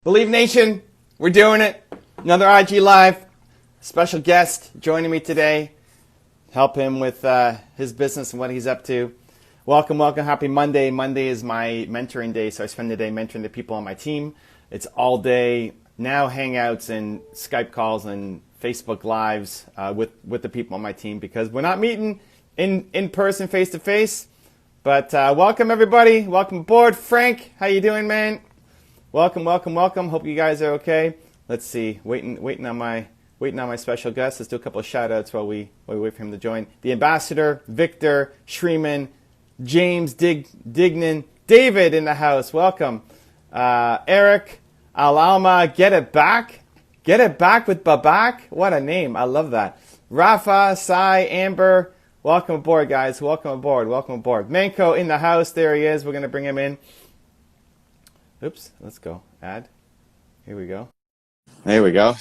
Believe Nation, we're doing it. Another IG Live. Special guest joining me today. Help him with his business and what he's up to. Welcome, welcome. Happy Monday. Monday is my mentoring day, so I spend the day mentoring the people on my team. It's all day now, hangouts and Skype calls and Facebook Lives with the people on my team because we're not meeting in person, face to face. But welcome everybody. Welcome aboard. Frank, how you doing, man? Welcome, welcome, welcome. Hope you guys are okay. Let's see. Waiting on my special guest. Let's do a couple of shout outs while we wait for him to join. The ambassador, Victor, Treeman, James, Dignan, David in the house. Welcome. Eric, Alalma, get it back with Babak. What a name. I love that. Rafa, Sai, Amber. Welcome aboard, guys. Welcome aboard. Welcome aboard. Manko in the house. There he is. We're going to bring him in. Oops, let's go. Add. Here we go. There we go.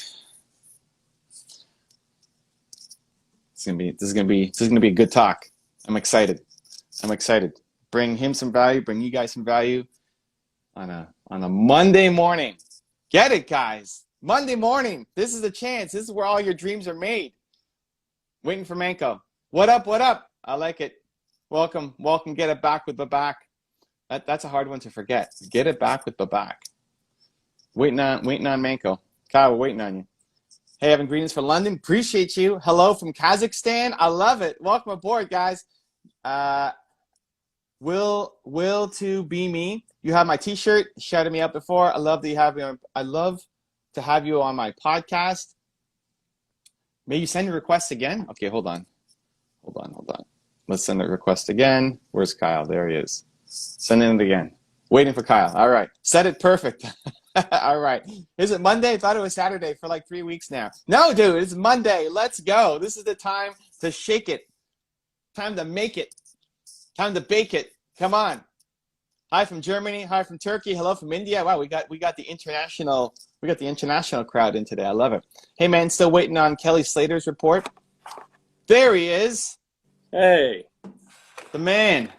This is gonna be a good talk. I'm excited. Bring him some value. Bring you guys some value on a Monday morning. Get it, guys. Monday morning. This is the chance. This is where all your dreams are made. Waiting for Manko. What up? What up? I like it. Welcome. Get it back with Babak. That's a hard one to forget. Get it back with Babak. Waiting on Manko. Kyle, we're waiting on you. Hey, Evan, greetings from London. Appreciate you. Hello from Kazakhstan. I love it. Welcome aboard, guys. Will to be me. You have my T-shirt. Shouted me out before. I love that you have me on. I love to have you on my podcast. May you send a request again? Okay, hold on. Let's send a request again. Where's Kyle? There he is. Sending it again. Waiting for Kyle. All right. Said it perfect. All right. Is it Monday? I thought it was Saturday for like 3 weeks now. No, dude, it's Monday. Let's go. This is the time to shake it. Time to make it. Time to bake it. Come on. Hi from Germany. Hi from Turkey. Hello from India. Wow, we got the international crowd in today. I love it. Hey man, still waiting on Kelly Slater's report. There he is. Hey. The man.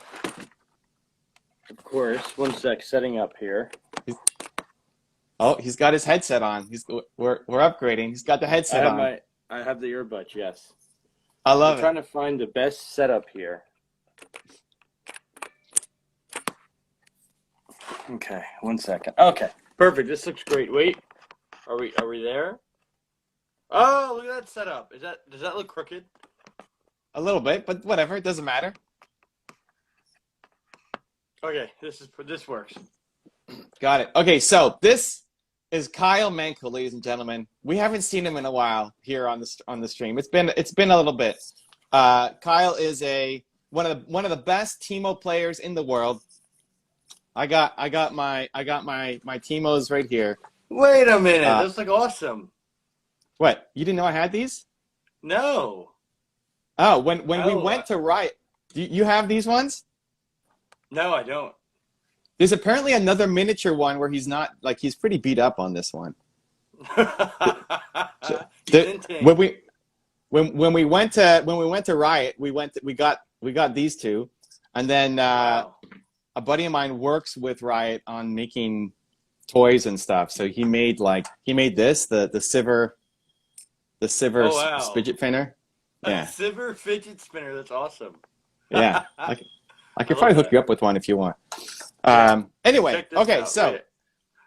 Of course. One sec, setting up here. He's got his headset on. We're upgrading. He's got the headset on. I have the earbuds, yes. I love I'm it. trying to find the best setup here. Okay, 1 second. Okay, perfect. This looks great. Wait, are we there? Oh, look at that setup. Does that look crooked? A little bit, but whatever. It doesn't matter. Okay, this works. Got it. Okay, so this is Kyle Manko, ladies and gentlemen. We haven't seen him in a while here on the stream. It's been a little bit. Kyle is one of the best Teemo players in the world. I got my Teemos right here. Wait a minute, those look awesome. What? You didn't know I had these? No. Oh, when we went to Riot, you have these ones? No, I don't. There's apparently another miniature one where he's not he's pretty beat up on this one. When we went to Riot, we got these two, and then wow. A buddy of mine works with Riot on making toys and stuff. So he made this the Sivir fidget spinner. Yeah. A Sivir fidget spinner. That's awesome. Yeah. I could probably hook you up with one if you want. Anyway, okay, out. so.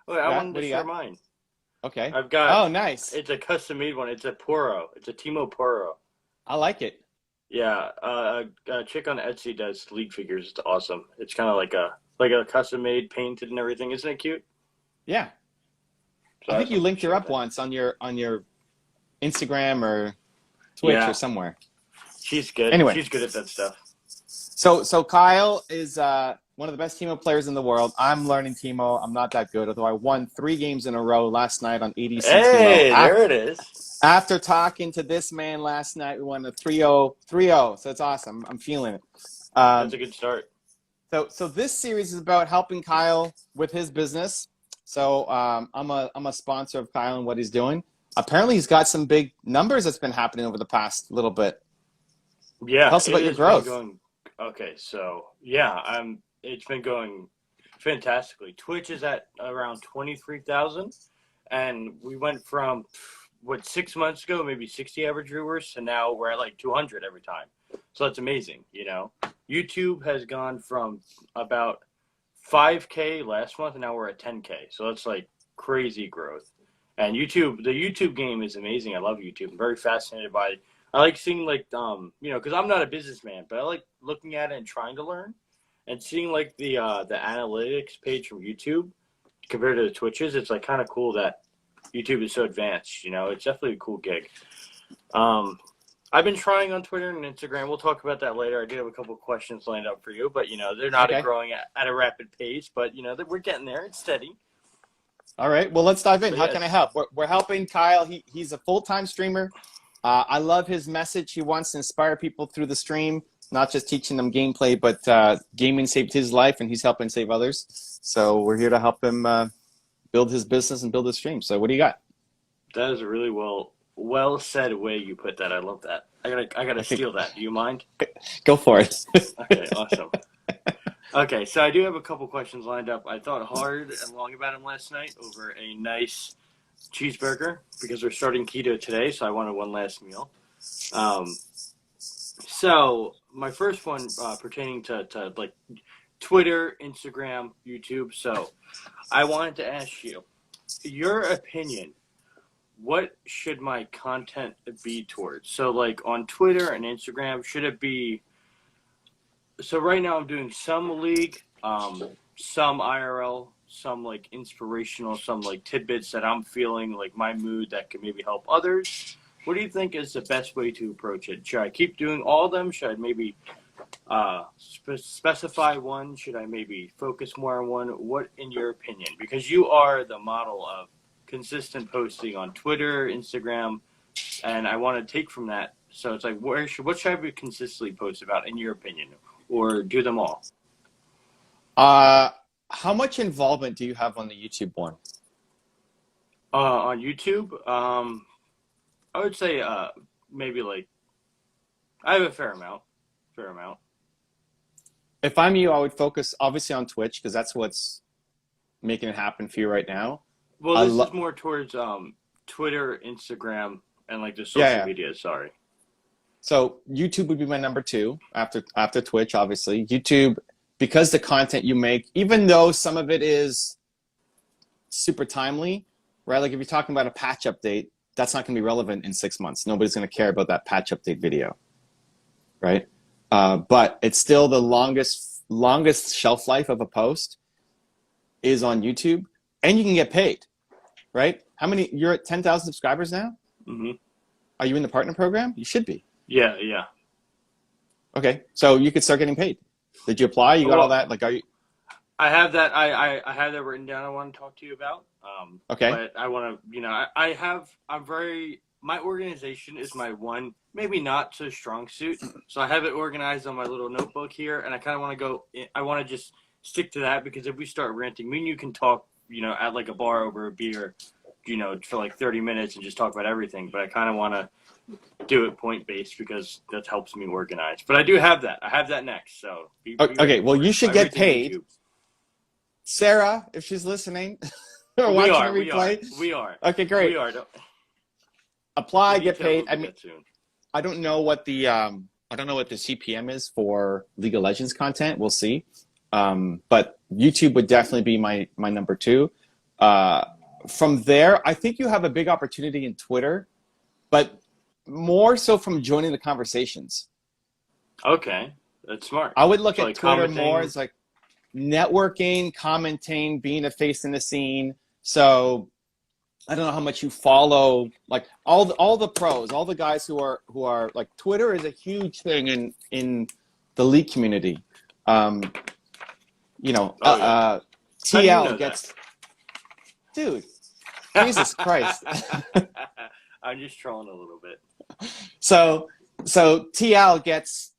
Wait, I wanted to share mine. Okay. I've got. Oh, nice. It's a custom made one. It's a Poro. It's a Teemo Poro. I like it. Yeah, a chick on Etsy does League figures. It's awesome. It's kind of like a custom made, painted and everything. Isn't it cute? Yeah. So I think you linked her up once on your Instagram or Twitch or somewhere. She's good. Anyway, she's good at that stuff. So Kyle is one of the best Teemo players in the world. I'm learning Teemo. I'm not that good, although I won 3 games in a row last night on 86 Hey, there it is. After talking to this man last night, we won a 3-0. So it's awesome. I'm feeling it. That's a good start. So this series is about helping Kyle with his business. So I'm a sponsor of Kyle and what he's doing. Apparently, he's got some big numbers that's been happening over the past little bit. Yeah. Tell us about your growth. Okay, so yeah, it's been going fantastically. Twitch is at around 23,000, and we went from 6 months ago, maybe 60 average viewers, and now we're at like 200 every time. So that's amazing, YouTube has gone from about 5K last month, and now we're at 10K. So that's like crazy growth. And the YouTube game is amazing. I love YouTube. I'm very fascinated by it. I like seeing because I'm not a businessman, but I like looking at it and trying to learn, and seeing like the analytics page from YouTube compared to the Twitches. It's like kind of cool that YouTube is so advanced. It's definitely a cool gig. I've been trying on Twitter and Instagram. We'll talk about that later. I do have a couple of questions lined up for you, but they're not growing at a rapid pace, but we're getting there. It's steady. All right. Well, let's dive in. How can I help? We're helping Kyle. He's a full-time streamer. I love his message. He wants to inspire people through the stream, not just teaching them gameplay, but gaming saved his life, and he's helping save others. So we're here to help him build his business and build his stream. So what do you got? That is a really well said way you put that. I love that. I gotta steal that. Do you mind? Go for it. Okay, awesome. Okay, so I do have a couple questions lined up. I thought hard and long about them last night over a nice cheeseburger because we're starting keto today, so I wanted one last meal. So my first one pertaining to like Twitter, Instagram, YouTube. So I wanted to ask you your opinion. What should my content be towards? So like on Twitter and Instagram, should it be? So right now I'm doing some league, some IRL, some like inspirational, some like tidbits that I'm feeling like my mood that can maybe help others. What do you think is the best way to approach it? Should I keep doing all of them? Should I maybe specify one? Should I maybe focus more on one? What, in your opinion? Because you are the model of consistent posting on Twitter, Instagram, and I want to take from that. So it's like, what should I be consistently post about, in your opinion, or do them all? How much involvement do you have on the YouTube one? On YouTube, I would say maybe like I have a fair amount. If I'm you, I would focus obviously on Twitch because that's what's making it happen for you right now. Well, this is more towards Twitter, Instagram, and like the social media. Sorry. So YouTube would be my number 2 after Twitch, obviously. YouTube, because the content you make, even though some of it is super timely, right? Like if you're talking about a patch update, that's not going to be relevant in 6 months. Nobody's going to care about that patch update video, right? But it's still the longest shelf life of a post is on YouTube, and you can get paid, right? You're at 10,000 subscribers now? Mm-hmm. Are you in the partner program? You should be. Yeah. Okay, so you could start getting paid. Did you apply? You got all that? Like, are you? I have that. I have that written down. I want to talk to you about. Okay. But I want to. My organization is my one, maybe not so strong suit. So I have it organized on my little notebook here, and I kind of want to go. I want to just stick to that because if we start ranting, me and you can talk, at like a bar over a beer, for like 30 minutes and just talk about everything. But I kind of want to do it point-based because that helps me organize. But I do have that. I have that next. So okay, well, you should get paid. Sarah, if she's listening or watching the replay. We are. Okay, great. We are. Apply, get paid. I mean, I don't know what the CPM is for League of Legends content. We'll see. But YouTube would definitely be my number 2. From there, I think you have a big opportunity in Twitter, but more so from joining the conversations. Okay, that's smart. I would look at Twitter more as like networking, commenting, being a face in the scene. So I don't know how much you follow, like all the pros, all the guys who are like, Twitter is a huge thing in the League community. TL gets, dude, Jesus Christ. I'm just trolling a little bit. So TL gets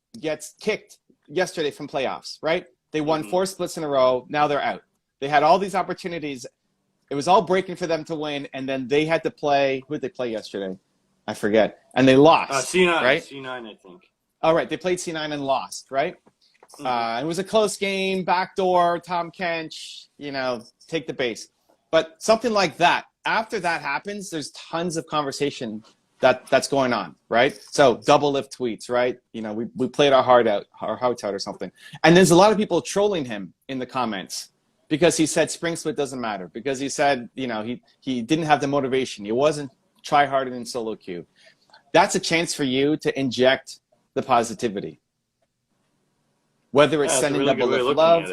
kicked yesterday from playoffs, right? They won 4 splits in a row. Now they're out. They had all these opportunities. It was all breaking for them to win, and then they had to play. Who did they play yesterday? I forget. And they lost. C9, right? C9, I think. All right, they played C9 and lost, right? It was a close game, backdoor, Tom Kench, take the base. But something like that, after that happens, there's tons of conversation that's going on, right? So double lift tweets, right? We played our hearts out or something. And there's a lot of people trolling him in the comments because he said spring split doesn't matter, because he said, he didn't have the motivation. He wasn't try harder in solo queue. That's a chance for you to inject the positivity. Whether it's sending really double lift love,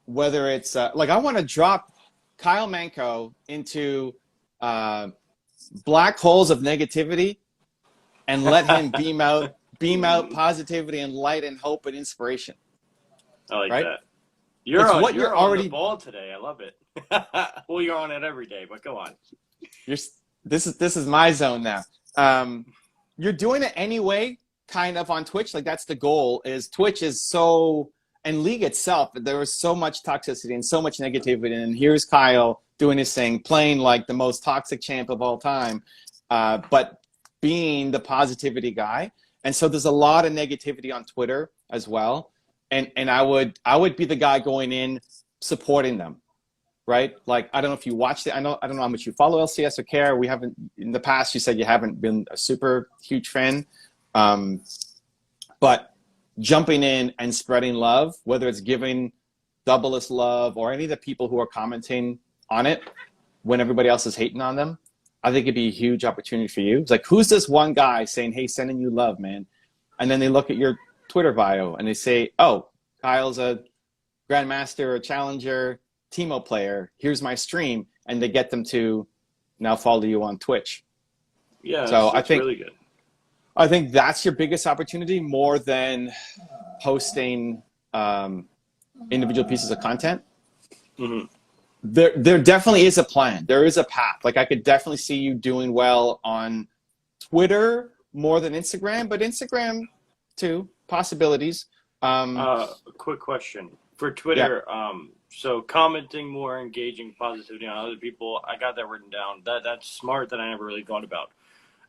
whether it's like I want to drop Kyle Manko into black holes of negativity and let him beam out positivity and light and hope and inspiration. I like right? that. You're already on the ball today. I love it. Well, you're on it every day, but go on. This is my zone now. You're doing it anyway, kind of on Twitch. Like that's the goal. Is Twitch is so, and League itself, there was so much toxicity and so much negativity. And here's Kyle doing his thing, playing like the most toxic champ of all time, but being the positivity guy. And so there's a lot of negativity on Twitter as well. And I would be the guy going in supporting them. Right? Like, I don't know if you watched it. I don't know how much you follow LCS or care. We haven't, in the past, you said you haven't been a super huge fan. But jumping in and spreading love, whether it's giving Doubleless love or any of the people who are commenting on it when everybody else is hating on them, I think it'd be a huge opportunity for you. It's like, who's this one guy saying, hey, sending you love, man? And then they look at your Twitter bio and they say, oh, Kyle's a grandmaster, a challenger, Teemo player, here's my stream, and they get them to now follow you on Twitch. Yeah, so that's really good. I think that's your biggest opportunity, more than posting individual pieces of content. Mm-hmm. There definitely is a plan. There is a path. Like I could definitely see you doing well on Twitter more than Instagram, but Instagram too, possibilities. Quick question for Twitter. Yeah. So commenting more, engaging positivity on other people, I got that written down. That's smart that I never really thought about.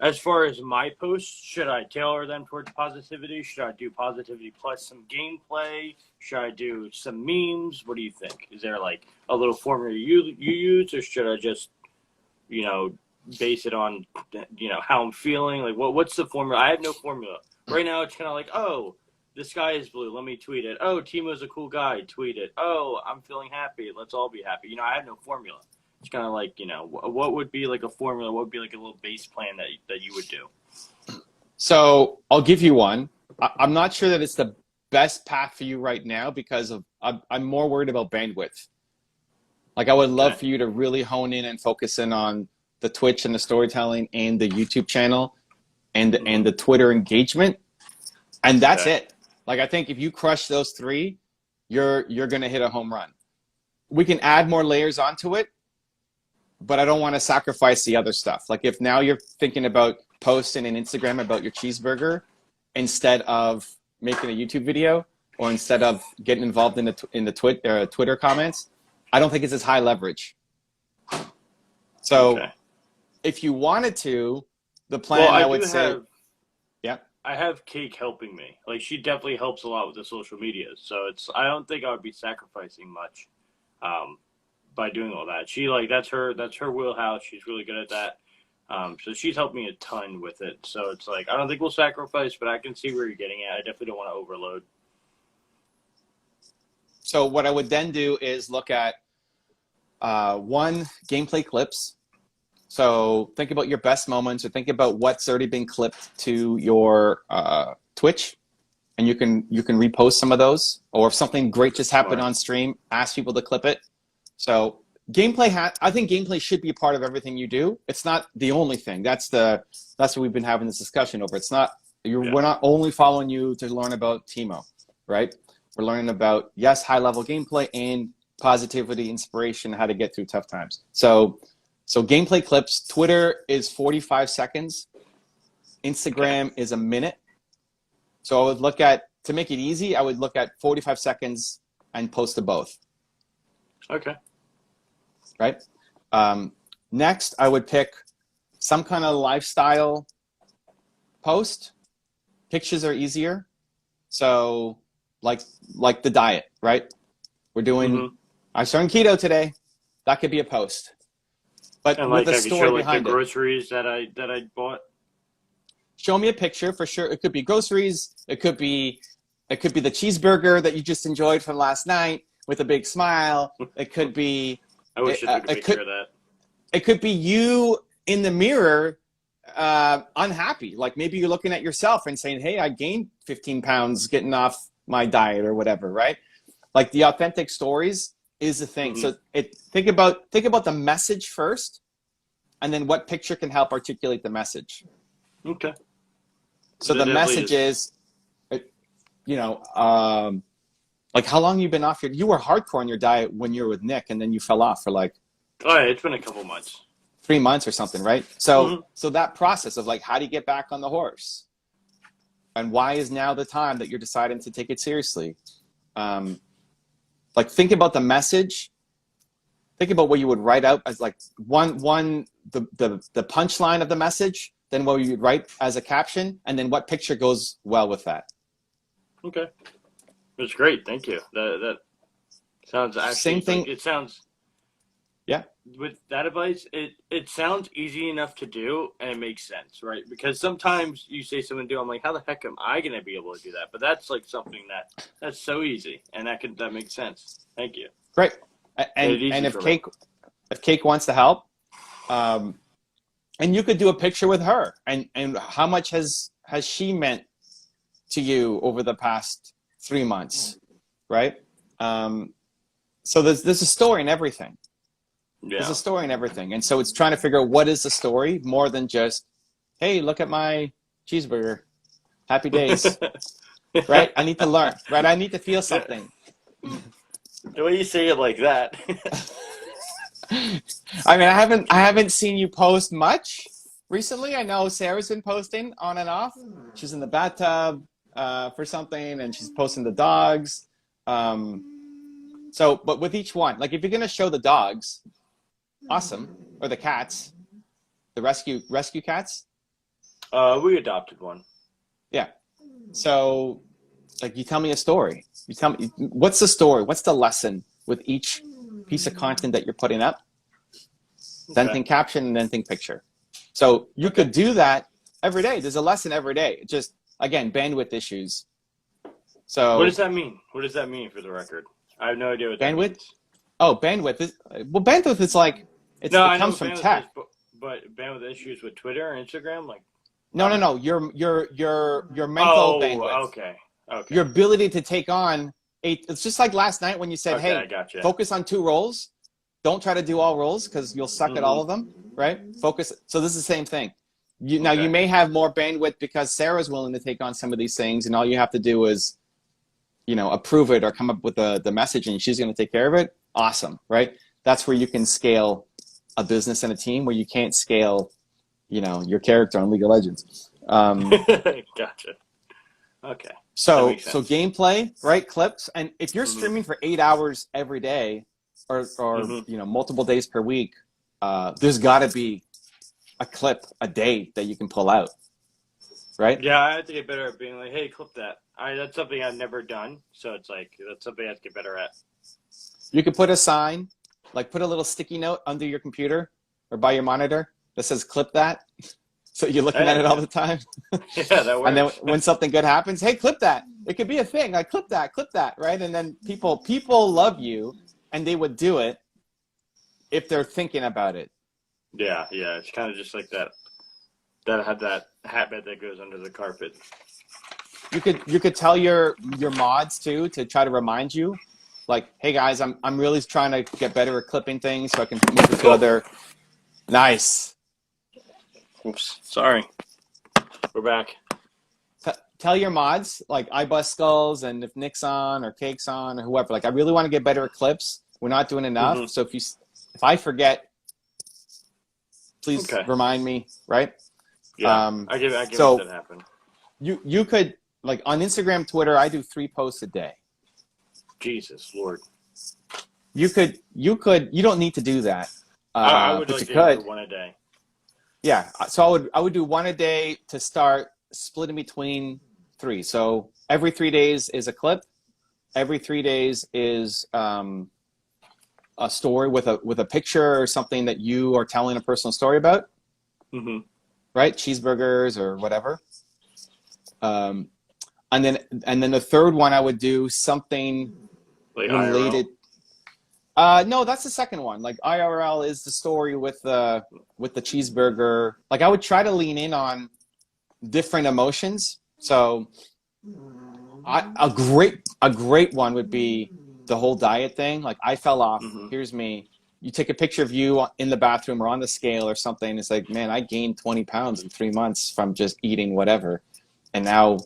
As far as my posts, should I tailor them towards positivity? Should I do positivity plus some gameplay? Should I do some memes? What do you think? Is there like a little formula you use, or should I just, base it on, how I'm feeling? Like what's the formula? I have no formula. Right now it's kind of like, oh, the sky is blue. Let me tweet it. Oh, Teemo's a cool guy. Tweet it. Oh, I'm feeling happy. Let's all be happy. I have no formula. It's kind of like, what would be like a formula? What would be like a little base plan that you would do? So I'll give you one. I'm not sure that it's the best path for you right now because I'm more worried about bandwidth. Like I would love for you to really hone in and focus in on the Twitch and the storytelling and the YouTube channel and the Twitter engagement. And that's it. Like, I think if you crush those three, you're going to hit a home run. We can add more layers onto it, but I don't want to sacrifice the other stuff. Like if now you're thinking about posting an Instagram about your cheeseburger instead of making a YouTube video or instead of getting involved in the Twitter comments, I don't think it's as high leverage. So if you wanted to, the plan I would say, I have Cake helping me. Like she definitely helps a lot with the social media. So I don't think I would be sacrificing much by doing all that. She that's her wheelhouse. She's really good at that. So she's helped me a ton with it. So it's like I don't think we'll sacrifice, but I can see where you're getting at. I definitely don't want to overload. So what I would then do is look at one, gameplay clips. So think about your best moments or think about what's already been clipped to your Twitch, and you can repost some of those. Or if something great just happened on stream, ask people to clip it. So gameplay, I think gameplay should be a part of everything you do. It's not the only thing. That's what we've been having this discussion over. It's not we're not only following you to learn about Teemo, right? We're learning about high level gameplay and positivity, inspiration, how to get through tough times. So gameplay clips, Twitter is 45 seconds. Instagram is a minute. So I would look at, to make it easy, I would look at 45 seconds and post to both. Okay. Right? Next, I would pick some kind of lifestyle post. Pictures are easier. So, like the diet, right? We're doing, I'm starting keto today. That could be a post, but And with like a I could story show like the behind it. groceries that I bought. Show me a picture for sure. It could be groceries. It could be the cheeseburger that you just enjoyed from last night with a big smile. It could be. I wish I took a picture of that. It could be you in the mirror, unhappy. Like maybe you're looking at yourself and saying, "Hey, I gained 15 pounds getting off my diet or whatever." Right? Like the authentic stories is the thing. So think about the message first, and then what picture can help articulate the message. Okay. So the message is, you know, like how long you been off you were hardcore on your diet when you were with Nick, and then you fell off for like, oh, yeah, it's been a couple months, 3 months or something, right? So so that process of like, how do you get back on the horse, and why is now the time that you're deciding to take it seriously? Like think about the message. Think about what you would write out as like the punchline of the message, then what you would write as a caption, and then what picture goes well with that. Okay, that's great. Thank you. That sounds actually Same thing. Like, it sounds. Yeah. With that advice, it sounds easy enough to do, and it makes sense, right? Because sometimes you say something to do, I'm like, how the heck am I gonna be able to do that? But that's like something that's so easy, and that makes sense. Thank you. Great. And if Cake wants to help, and you could do a picture with her, and how much has she meant to you over the past 3 months, right? So there's a story in everything. Yeah. There's a story in everything, and so it's trying to figure out what is the story more than just, hey, look at my cheeseburger, happy days, right? I need to learn, right? I need to feel something. The way you say it like that. I mean, I haven't seen you post much recently. I know Sarah's been posting on and off. She's in the bathtub for something, and she's posting the dogs. So, but with each one, like if you're gonna show the dogs, awesome, or the cats, the rescue cats. We adopted one. Yeah. So, like, you tell me a story. You tell me what's the story. What's the lesson with each piece of content that you're putting up? Then think caption, and then think picture. So you could do that every day. There's a lesson every day. It just, again, bandwidth issues. So what does that mean? What does that mean for the record? I have no idea what that means. Oh, bandwidth is bandwidth is like it comes from tech. But bandwidth issues with Twitter or Instagram, like no. Your mental bandwidth. Okay. Your ability to take on it's just like last night when you said, okay, hey, gotcha. Focus on 2 roles. Don't try to do all roles because you'll suck at all of them, right? Focus. So this is the same thing. Now you may have more bandwidth because Sarah's willing to take on some of these things, and all you have to do is, approve it or come up with the message, and she's going to take care of it. Awesome, right? That's where you can scale a business and a team where you can't scale, your character on League of Legends. Gotcha. Okay. So gameplay, right? Clips, and if you're streaming for 8 hours every day, or multiple days per week, there's got to be a clip a day that you can pull out, right? Yeah, I have to get better at being like, hey, clip that. That's something I've never done, so it's like that's something I have to get better at. You could put a sign, like put a little sticky note under your computer or by your monitor that says "clip that," so you're looking at it all the time. Yeah, that works. And then when something good happens, hey, clip that. It could be a thing. Like clip that, right? And then people love you, and they would do it if they're thinking about it. Yeah. It's kind of just like that habit that goes under the carpet. You could tell your mods too to try to remind you, like, hey guys, I'm really trying to get better at clipping things so I can move it to other. Nice. Oops. Sorry. We're back. Tell your mods, like I bust skulls, and if Nick's on or Cake's on or whoever, like I really want to get better at clips. We're not doing enough. So if I forget, please remind me, right? Yeah. I give that happen. You could, like on Instagram, Twitter, I do 3 posts a day. Jesus Lord. You don't need to do that. I would but like you to could. do 1 a day. Yeah. So I would do 1 a day to start, split in between 3. So every 3 days is a clip. every 3 days is a story with a picture or something that you are telling a personal story about. Mm-hmm. Right? Cheeseburgers or whatever. And then the third one I would do something Like related. IRL? No, that's the second one. Like IRL is the story with the cheeseburger. Like I would try to lean in on different emotions. So a great one would be the whole diet thing. Like I fell off. Mm-hmm. Here's me. You take a picture of you in the bathroom or on the scale or something. It's like, man, I gained 20 pounds in 3 months from just eating whatever. And now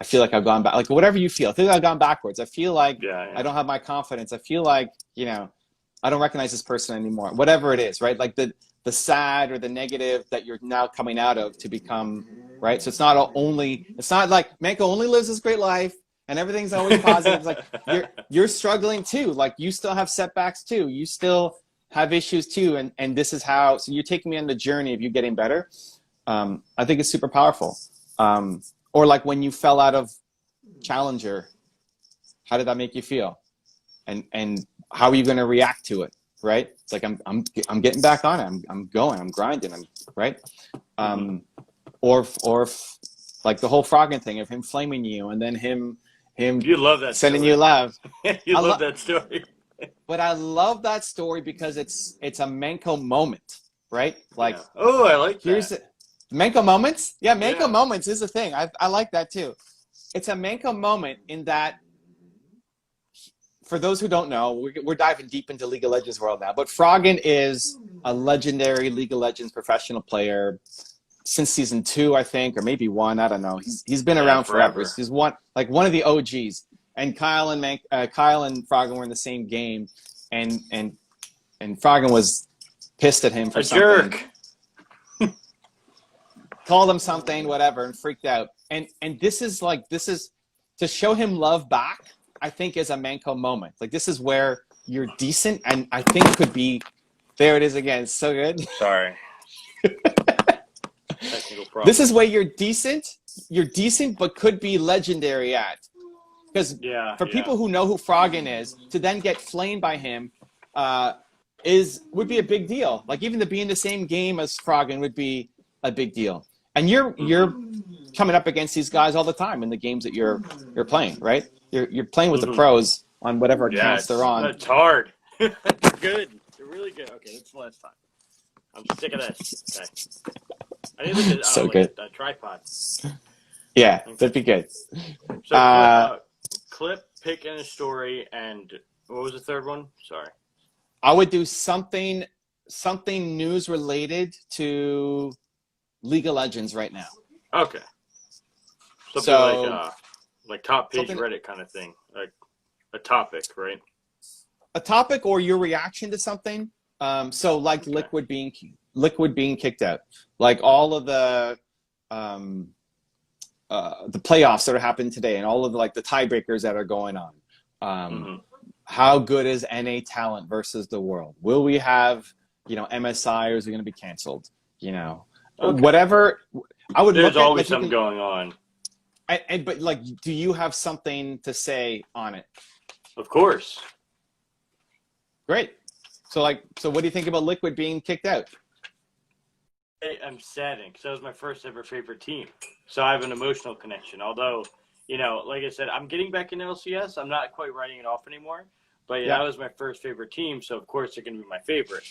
I feel like I've gone back, like whatever you feel. I feel like I've gone backwards. I feel like I don't have my confidence. I feel like, I don't recognize this person anymore. Whatever it is, right? Like the sad or the negative that you're now coming out of to become, right? So it's not like Manko only lives this great life and everything's always positive. It's like you're struggling too. Like you still have setbacks too. You still have issues too. And this is how, so you're taking me on the journey of you getting better. I think it's super powerful. Or like when you fell out of Challenger, how did that make you feel? And how are you going to react to it? Right? It's like, I'm getting back on it. I'm going, I'm grinding. Right. Or like the whole frogging thing of him flaming you and then him you love that sending story. you love. You love that story. But I love that story because it's a Manko moment, right? Like, oh, I like here's that. Manko moments. Yeah, Manko moments is a thing. I like that too. It's a Manko moment in that, for those who don't know, we're diving deep into League of Legends world now, but Froggen is a legendary League of Legends professional player since season 2, I think, or maybe 1. I don't know. He's been around forever. He's one of the OGs. And Kyle and Froggen were in the same game, and Froggen was pissed at him for something. Jerk. Called him something, whatever, and freaked out. And this is to show him love back, I think, is a Manko moment. Like this is where you're decent, and I think could be. There it is again. It's so good. Sorry. Technical problem. This is where you're decent, but could be legendary at. Because for people who know who Froggen is, to then get flamed by him would be a big deal. Like even to be in the same game as Froggen would be a big deal. And you're coming up against these guys all the time in the games that you're playing, right? You're playing with the pros on whatever accounts they're on. It's hard. They're good. They're really good. Okay, that's the last time. I'm sick of this. Okay. I need a tripod. Yeah, that'd be good. So clip, pick, and a story, and what was the third one? Sorry. I would do something news related to League of Legends right now. Okay. Something like top page Reddit kind of thing, like a topic, right? A topic or your reaction to something. So like Liquid being kicked out, like all of the playoffs that are happening today, and all of the tiebreakers that are going on. How good is NA talent versus the world? Will we have MSI, or is it going to be canceled? Whatever. I would. There's always something going on. But do you have something to say on it? Of course. Great. So what do you think about Liquid being kicked out? I'm saddened because that was my first ever favorite team. So I have an emotional connection. Although, like I said, I'm getting back into LCS. I'm not quite writing it off anymore. But that was my first favorite team. So, of course, they're going to be my favorite.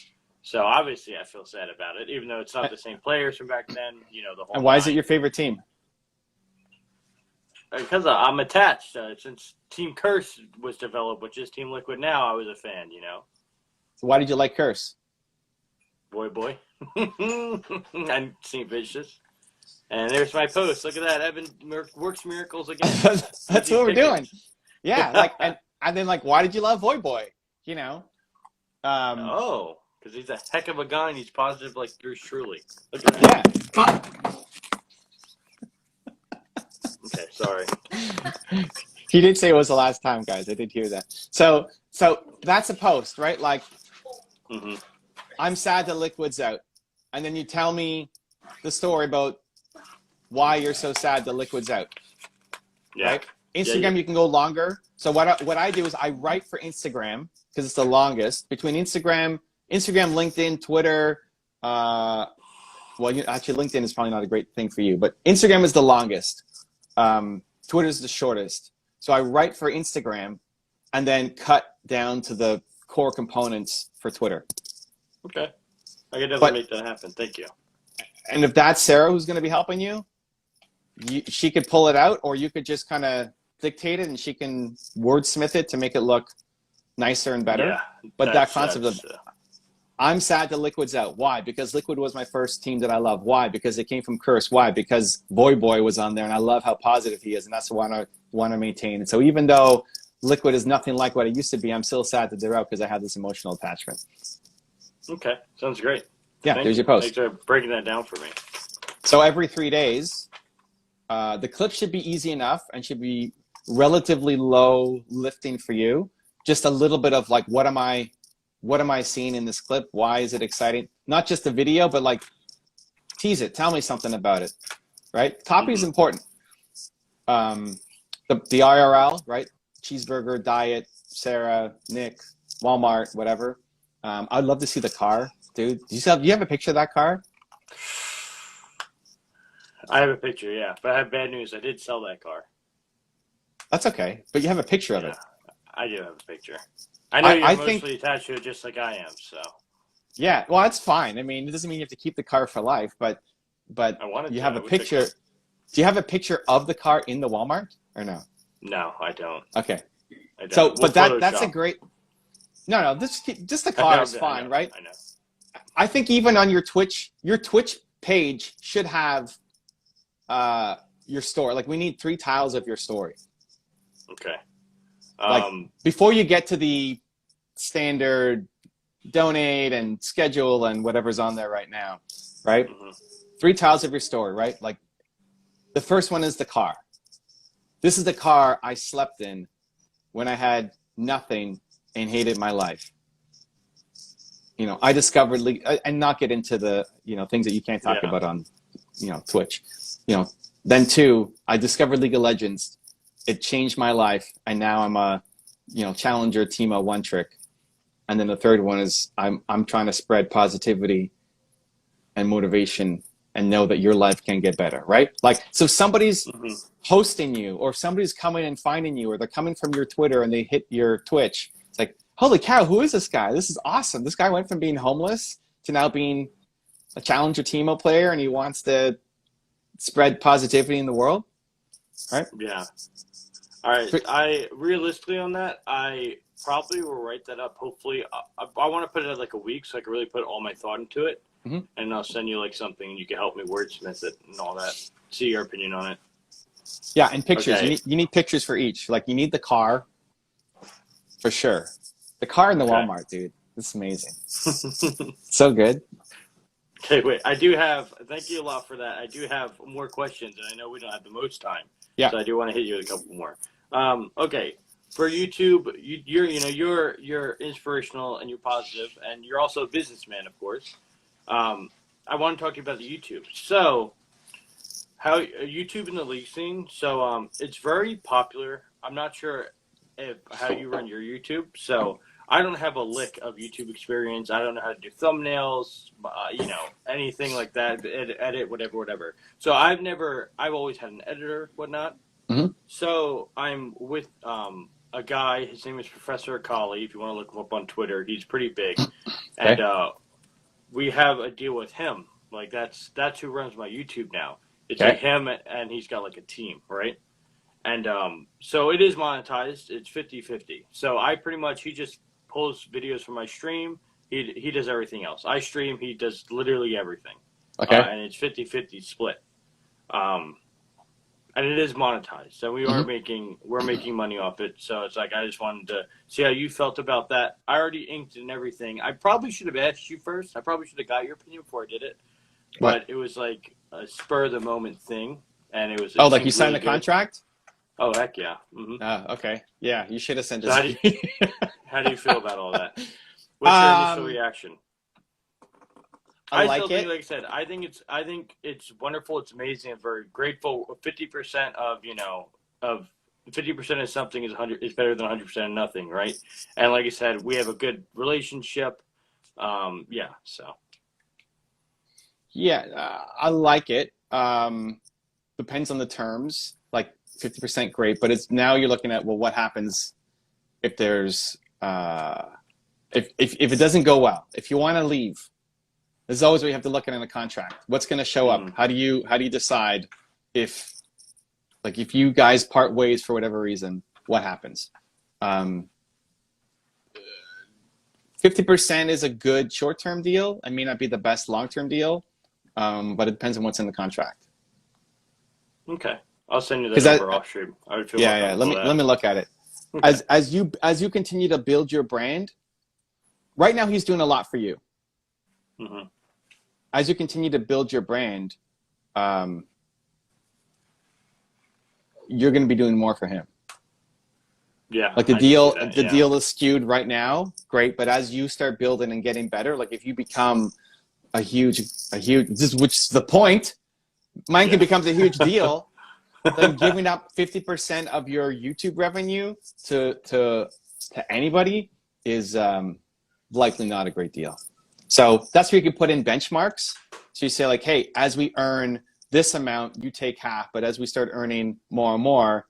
So, obviously, I feel sad about it, even though it's not the same players from back then. The whole. And why is it your favorite team? Because I'm attached. Since Team Curse was developed, which is Team Liquid now, I was a fan, So why did you like Curse? Boy. And St. Vicious. And there's my post. Look at that. Evan works miracles again. That's what we're doing. Yeah. And then why did you love Void Boy? Oh, because he's a heck of a guy and he's positive like yours truly. Look at that. Yeah. Okay, sorry. He did say it was the last time, guys. I did hear that. So that's a post, right? I'm sad that Liquid's out. And then you tell me the story about why you're so sad that Liquid's out. Yeah. Right? Instagram, you can go longer. So what I do is I write for Instagram because it's the longest. Between Instagram, LinkedIn, Twitter. Actually, LinkedIn is probably not a great thing for you, but Instagram is the longest. Twitter is the shortest. So I write for Instagram and then cut down to the core components for Twitter. Okay. I can definitely make that happen. Thank you. And if that's Sarah who's going to be helping you, she could pull it out, or you could just kind of dictate it and she can wordsmith it to make it look nicer and better. Yeah, but that concept of I'm sad that Liquid's out. Why? Because Liquid was my first team that I love. Why? Because it came from Curse. Why? Because Boy was on there, and I love how positive he is, and that's what I want to maintain. And so even though Liquid is nothing like what it used to be, I'm still sad that they're out because I have this emotional attachment. Okay, sounds great. Yeah, there's your post. Thanks for breaking that down for me. So every 3 days, the clip should be easy enough and should be relatively low lifting for you. Just a little bit of like, what am I seeing in this clip? Why is it exciting? Not just the video, but like tease it. Tell me something about it, right? Copy is important. The IRL, right? Cheeseburger, diet, Sarah, Nick, Walmart, whatever. I'd love to see the car, dude. Do you have a picture of that car? I have a picture, yeah. But I have bad news. I did sell that car. That's okay. But you have a picture of it. I do have a picture. I know you're emotionally attached to it just like I am, so. Yeah, well, that's fine. I mean, it doesn't mean you have to keep the car for life, but you have a picture. Do you have a picture of the car in the Walmart or no? No, I don't. Okay. I don't. So, but that's a great. No, just the car is fine, right? I know. I think even on your Twitch page should have your story. Like, we need 3 tiles of your story. Okay. Like, before you get to the standard donate and schedule and whatever's on there right now, right? 3 tiles of your story, right? Like, the first one is the car. This is the car I slept in when I had nothing and hated my life. You know, I discovered and not get into the, things that you can't talk about on, Twitch. Then 2, I discovered League of Legends. It changed my life, and now I'm a, challenger Teemo one trick. And then the third one is I'm trying to spread positivity and motivation and know that your life can get better, right? Like, so somebody's hosting you, or somebody's coming and finding you, or they're coming from your Twitter and they hit your Twitch. It's like, holy cow, who is this guy? This is awesome. This guy went from being homeless to now being a challenger Teemo player, and he wants to spread positivity in the world, right? Yeah. All right. Realistically on that, I probably will write that up. Hopefully, I want to put it at like a week so I can really put all my thought into it. And I'll send you like something, and you can help me wordsmith it and all that. See your opinion on it. Yeah, and pictures. Okay. You need pictures for each. Like, you need the car, for sure. The car in the Walmart, dude. It's amazing. So good. Okay, wait. Thank you a lot for that. I do have more questions, and I know we don't have the most time. Yeah. So I do want to hit you with a couple more. Okay. For YouTube, you're inspirational and you're positive, and you're also a businessman, of course. I want to talk to you about the YouTube. So, how YouTube in the league scene? So, it's very popular. I'm not sure how you run your YouTube. So, I don't have a lick of YouTube experience. I don't know how to do thumbnails, anything like that. Edit, whatever. So, I've always had an editor, whatnot. So, I'm with a guy. His name is Professor Akali. If you want to look him up on Twitter, he's pretty big, and we have a deal with him. Like, that's who runs my YouTube now. It's like him, and he's got like a team, right? And so it is monetized. It's 50-50. So he just pulls videos from my stream. He does everything else. I stream. He does literally everything. Okay. And it's 50-50 split. And it is monetized. So we're making money off it. So it's like, I just wanted to see how you felt about that. I already inked and everything. I probably should have asked you first. I probably should have got your opinion before I did it. But it was like a spur of the moment thing. And it was. Like you signed the contract? Oh, heck yeah. Okay. Yeah, you should have sent us. How do you feel about all that? What's your initial reaction? I think, like I said, I think it's wonderful. It's amazing. I'm very grateful. 50% of 50% of something is better than 100% of nothing, right? And like I said, we have a good relationship. Yeah, so. Yeah, I like it. Depends on the terms. Like 50% great, but it's now you're looking at, well, what happens if there's if it doesn't go well? If you want to leave, this is always what you have to look at in a contract. What's going to show up? How do you decide if you guys part ways for whatever reason, what happens? 50% is a good short-term deal. It may not be the best long-term deal, but it depends on what's in the contract. Okay, I'll send you the number off stream. I would feel yeah. Let me look at it. Okay. As you continue to build your brand, right now he's doing a lot for you. Mm-hmm. As you continue to build your brand, you're going to be doing more for him. Yeah. Like the deal is skewed right now, great. But as you start building and getting better, like if you become a huge, which is the point, Manko becomes a huge deal, then giving up 50% of your YouTube revenue to anybody is likely not a great deal. So that's where you can put in benchmarks. So you say like, hey, as we earn this amount, you take half, but as we start earning more and more,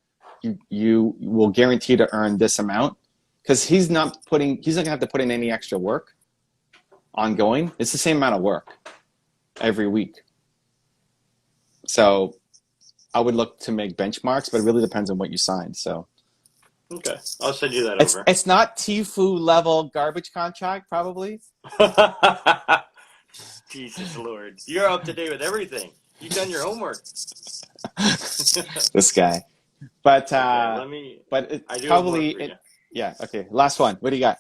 you will guarantee to earn this amount, because he's not going to have to put in any extra work ongoing. It's the same amount of work every week. So I would look to make benchmarks, but it really depends on what you signed. So okay, I'll send you that over. It's not Tfue level garbage contract, probably. Jesus Lord, you're up to date with everything. You've done your homework. This guy, but okay, but it's probably yeah. Okay, last one. What do you got?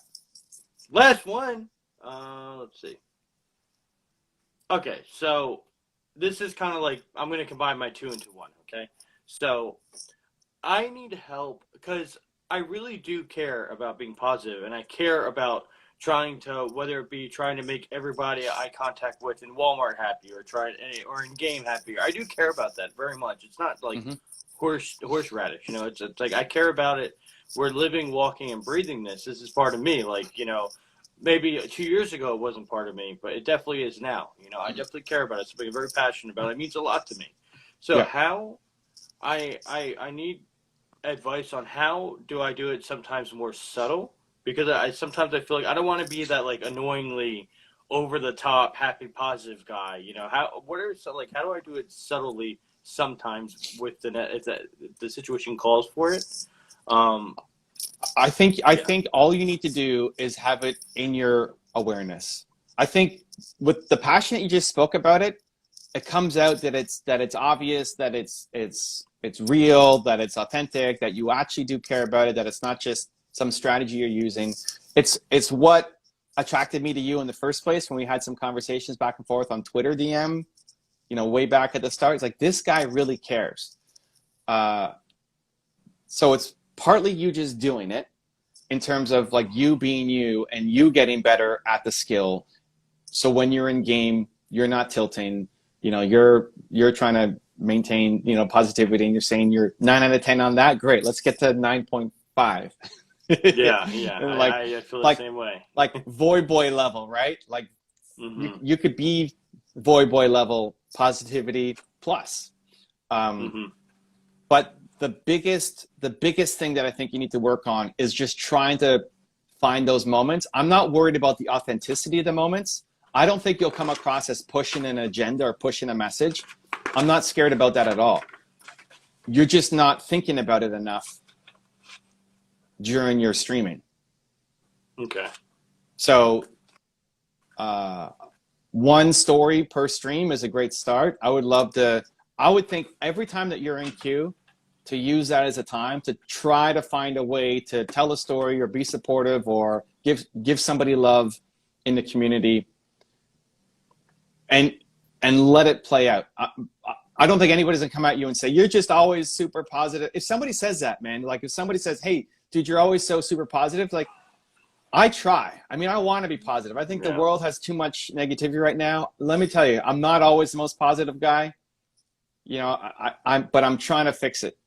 Last one. Let's see. Okay, so this is kind of like, I'm going to combine my two into one, okay? So I need help because I really do care about being positive, and I care about trying to, whether it be trying to make everybody eye contact with in Walmart happy, or in game happy. I do care about that very much. It's not like horseradish, you know. It's like I care about it. We're living, walking, and breathing this. This is part of me. Like, you know, maybe 2 years ago it wasn't part of me, but it definitely is now. You know, I definitely care about it. Something I'm very passionate about. It means a lot to me. So how I need advice on how do I do it sometimes more subtle, because sometimes I feel like I don't want to be that like annoyingly over the top happy positive guy. You know, how do I do it subtly sometimes with if the situation calls for it? I think all you need to do is have it in your awareness. I think with the passion that you just spoke about it comes out that it's obvious, that it's real, that it's authentic, that you actually do care about it, that it's not just some strategy you're using. It's what attracted me to you in the first place when we had some conversations back and forth on Twitter DM, you know, way back at the start. It's like, this guy really cares. So it's partly you just doing it in terms of like you being you and you getting better at the skill. So when you're in game, you're not tilting, you know, you're trying to maintain, you know, positivity, and you're saying you're 9 out of 10 on that. Great. Let's get to 9.5. Yeah. Like, I feel the same way. Like Voy Boy level, right? Like you could be Voy Boy level positivity plus. But the biggest thing that I think you need to work on is just trying to find those moments. I'm not worried about the authenticity of the moments. I don't think you'll come across as pushing an agenda or pushing a message. I'm not scared about that at all. You're just not thinking about it enough during your streaming. Okay. So one story per stream is a great start. I would think every time that you're in queue, to use that as a time to try to find a way to tell a story or be supportive or give somebody love in the community, and let it play out. I don't think anybody's gonna come at you and say, you're just always super positive. If somebody says that, man, like if somebody says, hey, dude, you're always so super positive, like, I try. I mean, I want to be positive. I think the world has too much negativity right now. Let me tell you, I'm not always the most positive guy. You know, but I'm trying to fix it.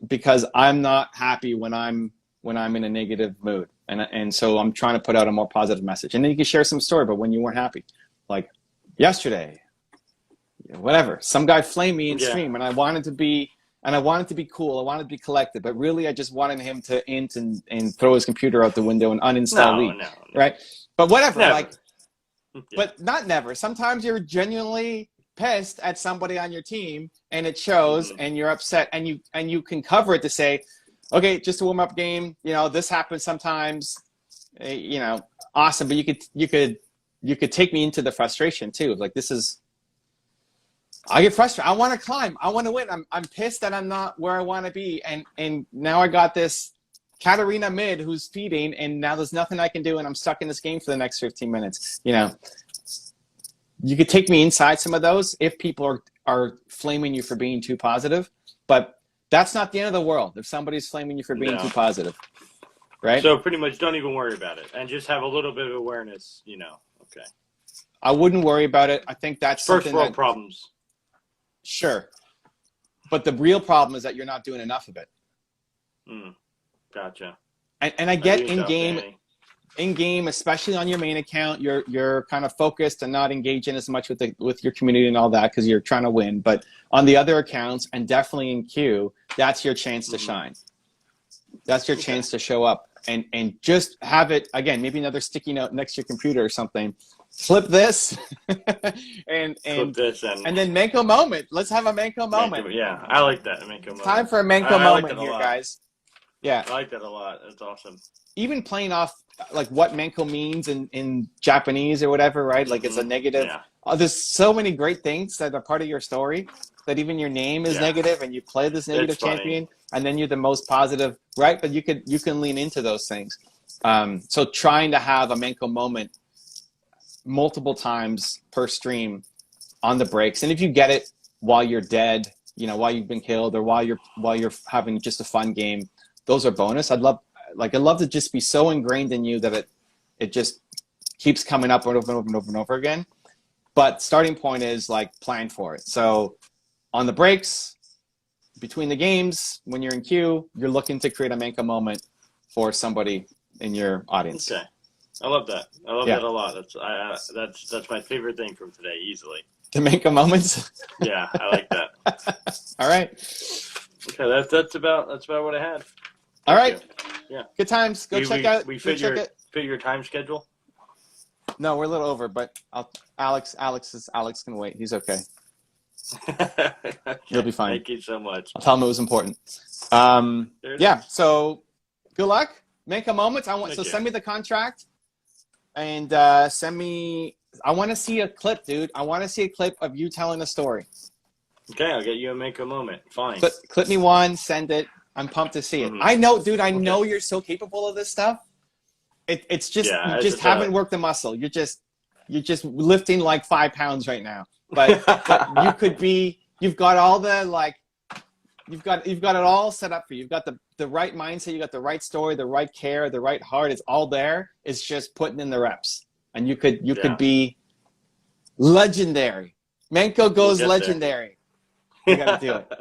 because I'm not happy when I'm in a negative mood, and so I'm trying to put out a more positive message. And then you can share some story, but when you weren't happy, like yesterday, whatever, some guy flamed me in stream, and I wanted to be cool. I wanted to be collected, but really, I just wanted him to int and throw his computer out the window and uninstall League, right? But whatever, never. like, but not never. Sometimes you're genuinely pissed at somebody on your team, and it shows, and you're upset, and you can cover it to say, okay, just a warm up game. You know, this happens sometimes. You know, awesome. But you could take me into the frustration too. Like, this is. I get frustrated. I want to climb. I want to win. I'm pissed that I'm not where I want to be. And now I got this Katarina mid who's feeding, and now there's nothing I can do, and I'm stuck in this game for the next 15 minutes. You know, you could take me inside some of those if people are flaming you for being too positive, but that's not the end of the world if somebody's flaming you for being too positive, right? So pretty much don't even worry about it and just have a little bit of awareness, you know. Okay. I wouldn't worry about it. I think that's first world problems. Sure. But the real problem is that you're not doing enough of it. Gotcha. And I get in game, especially on your main account, you're kind of focused and not engaging as much with your community and all that because you're trying to win. But on the other accounts, and definitely in queue, that's your chance to shine. That's your chance to show up and just have it again. Maybe another sticky note next to your computer or something. Flip this and then Manko Moment. Let's have a Manko Moment. Yeah, I like that. Manko Moment. Time for a Manko Moment here, guys. Yeah, I like that a lot. That's awesome. Even playing off like what Manko means in Japanese or whatever, right? Like it's a negative. Yeah. There's so many great things that are part of your story that even your name is negative and you play this negative champion and then you're the most positive, right? But you can lean into those things. So trying to have a Manko Moment multiple times per stream on the breaks, and if you get it while you're dead, you know, while you've been killed or while you're having just a fun game, those are bonus. I'd love to just be so ingrained in you that it just keeps coming up over and over and over and over again. But starting point is like plan for it. So on the breaks, between the games, when you're in queue, you're looking to create a Manko Moment for somebody in your audience. Okay. I love that. I love that a lot. That's my favorite thing from today, easily. The Manko Moments? Yeah, I like that. All right. Okay, that's about what I had. All right. Yeah. Good times. Go check out. We fit your time schedule? No, we're a little over, but Alex can wait. He's okay. Okay. He'll be fine. Thank you so much. I'll tell him it was important. Yeah. So good luck. Manko Moments. Send me the contract. And send me. I want to see a clip, dude. I want to see a clip of you telling a story. Okay, I'll get you a Manko Moment. Fine. Clip me one. Send it. I'm pumped to see it. I know, dude. I know you're so capable of this stuff. It's just you just haven't worked the muscle. You're just lifting like 5 pounds right now. But you could be. You've got all the like. You've got it all set up for you. You've got the right mindset. You got the right story, the right care, the right heart. It's all there. It's just putting in the reps, and you could be legendary. Manko goes legendary. You got to do it.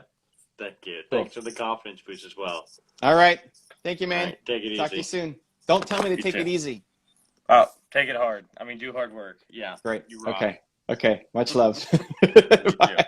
Thank you. Thanks for the confidence boost as well. All right. Thank you, man. Right, take it easy. Talk to you soon. Don't tell me to take it easy. Oh, take it hard. I mean, do hard work. Yeah. Great. You rock. Okay. Much love. Bye.